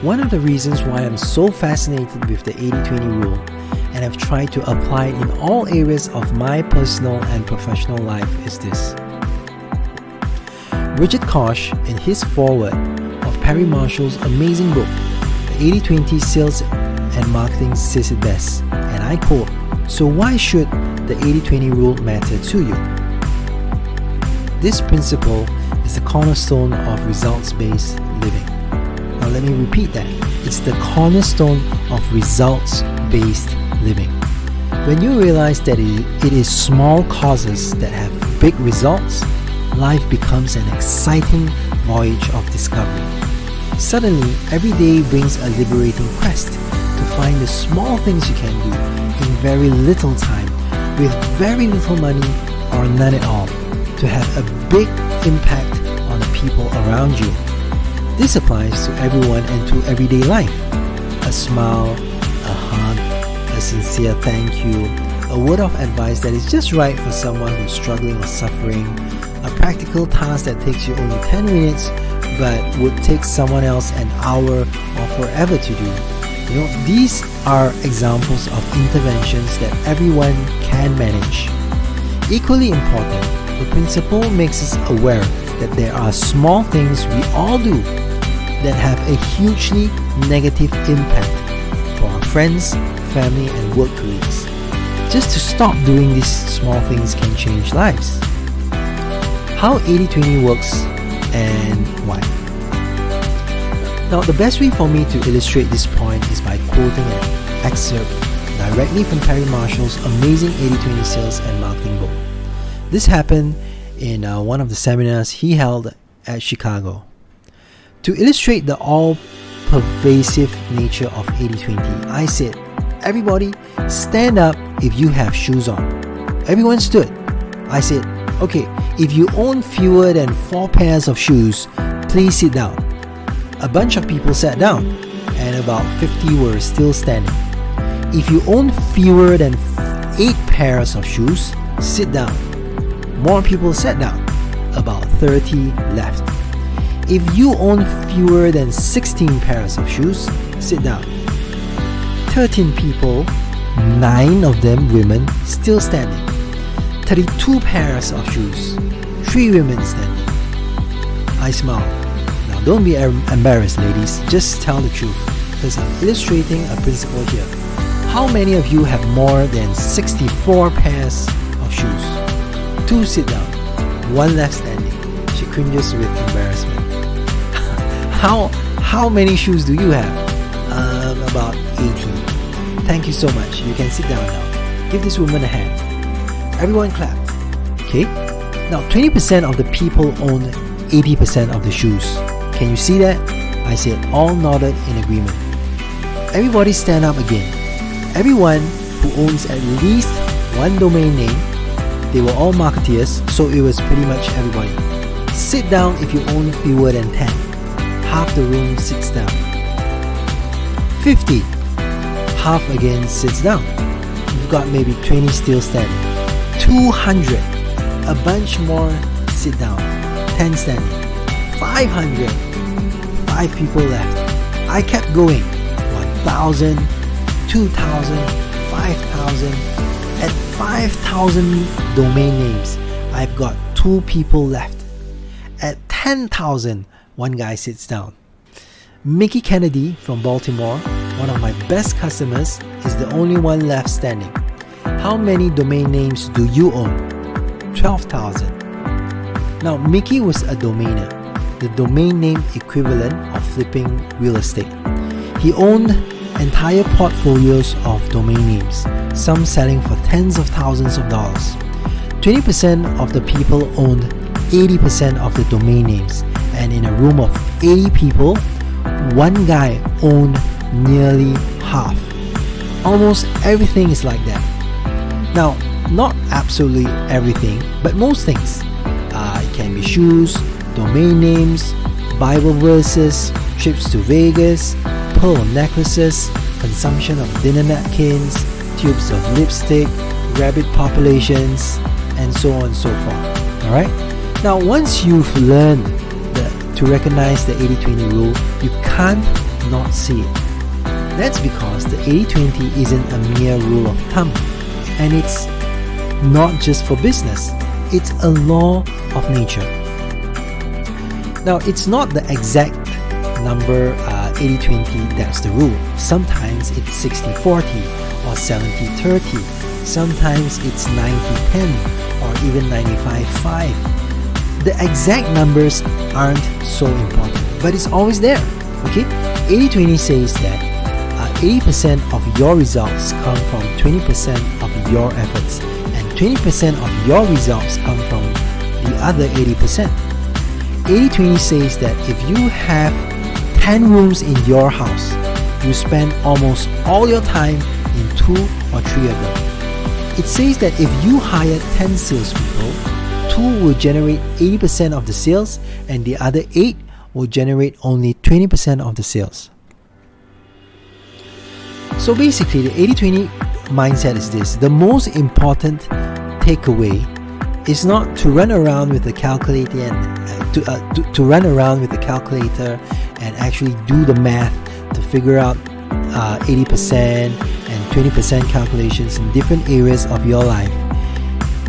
One of the reasons why I'm so fascinated with the 80-20 rule and have tried to apply it in all areas of my personal and professional life is this. Koch, in his foreword of Perry Marshall's amazing book, The 80-20 Sales and Marketing, says it best, and I quote, "So why should the 80-20 rule matter to you?" This principle is the cornerstone of results-based living. Now let me repeat that. It's the cornerstone of results-based living. When you realize that it is small causes that have big results, life becomes an exciting voyage of discovery. Suddenly, every day brings a liberating quest to find the small things you can do in very little time, with very little money or none at all, to have a big impact on the people around you. This applies to everyone and to everyday life. A smile, a hug, a sincere thank you, a word of advice that is just right for someone who's struggling or suffering, a practical task that takes you only 10 minutes but would take someone else an hour or forever to do. These are examples of interventions that everyone can manage. Equally important, the principle makes us aware that there are small things we all do that have a hugely negative impact for our friends, family, and work colleagues. Just to stop doing these small things can change lives. How 80-20 works and why. Now, the best way for me to illustrate this point is by quoting an excerpt directly from Perry Marshall's amazing 80-20 sales and marketing book. This happened in one of the seminars he held at Chicago. To illustrate the all-pervasive nature of 80-20, I said, "Everybody, stand up if you have shoes on." Everyone stood. I said, "Okay, if you own fewer than 4 pairs of shoes, please sit down." A bunch of people sat down, and about 50 were still standing. If you own fewer than 8 pairs of shoes, sit down. More people sat down. About 30 left. If you own fewer than 16 pairs of shoes, sit down. 13 people, 9 of them women, still standing. 32 pairs of shoes, 3 women standing. I smiled. Now don't be embarrassed, ladies, just tell the truth, because I'm illustrating a principle here. How many of you have more than 64 pairs of shoes? 2 sit down, 1 left standing. She cringes with embarrassment. How many shoes do you have? About 18. Thank you so much. You can sit down now. Give this woman a hand. Everyone clap. Okay? Now 20% of the people own 80% of the shoes. Can you see that? I said all nodded in agreement. Everybody stand up again. Everyone who owns at least 1 domain name, they were all marketeers, so it was pretty much everybody. Sit down if you own fewer than 10. Half the room sits down. 50. Half again sits down. You've got maybe 20 still standing. 200. A bunch more sit down. 10 standing. 500. 5 people left. I kept going. 1,000, 2,000, 5,000. At 5,000 domain names, I've got 2 people left. At 10,000, 1 guy sits down. Mickey Kennedy from Baltimore, one of my best customers, is the only one left standing. How many domain names do you own? 12,000. Now, Mickey was a domainer, the domain name equivalent of flipping real estate. He owned entire portfolios of domain names, some selling for tens of thousands of dollars. 20% of the people owned 80% of the domain names, and in a room of 80 people, 1 guy owned nearly half. Almost everything is like that. Now, not absolutely everything, but most things. It can be shoes, domain names, Bible verses, trips to Vegas, pearl necklaces, consumption of dinner napkins, tubes of lipstick, rabbit populations, and so on and so forth. Alright? Now, once you've learned to recognize the 80-20 rule, you can't not see it. That's because the 80-20 isn't a mere rule of thumb, and it's not just for business, it's a law of nature. Now, it's not the exact number 80-20 that's the rule. Sometimes it's 60-40 or 70-30. Sometimes it's 90-10 or even 95-5. The exact numbers aren't so important, but it's always there. Okay, 80-20 says that 80% of your results come from 20% of your efforts, and 20% of your results come from the other 80%. 80-20 says that if you have 10 rooms in your house, you spend almost all your time in 2 or 3 of them. It says that if you hire 10 salespeople, 2 will generate 80% of the sales, and the other 8 will generate only 20% of the sales. So basically, the 80-20 mindset is this: the most important takeaway is not to run around with the calculator and to run around with the calculator and actually do the math to figure out 80% and 20% calculations in different areas of your life.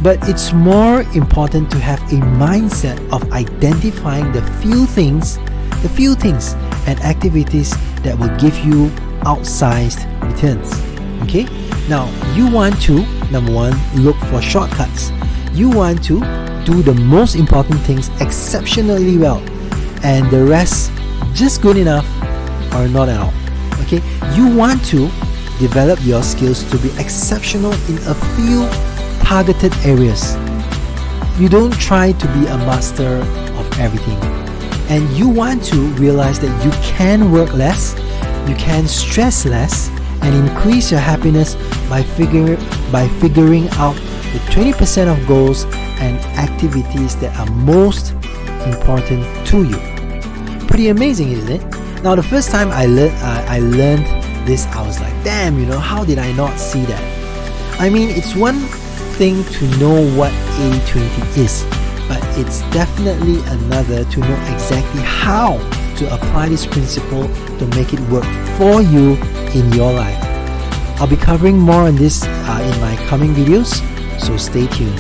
But it's more important to have a mindset of identifying the few things and activities that will give you outsized returns. Okay? Now, you want to, number one, look for shortcuts. You want to do the most important things exceptionally well, and the rest just good enough or not at all. Okay? You want to develop your skills to be exceptional in a few targeted areas. You don't try to be a master of everything. And you want to realize that you can work less, you can stress less, and increase your happiness by figuring out the 20% of goals and activities that are most important to you. Pretty amazing, isn't it? Now, the first time I learned this, I was like, damn, how did I not see that? I mean, it's one thing to know what 80-20 is, but it's definitely another to know exactly how to apply this principle to make it work for you in your life. I'll be covering more on this in my coming videos, so stay tuned.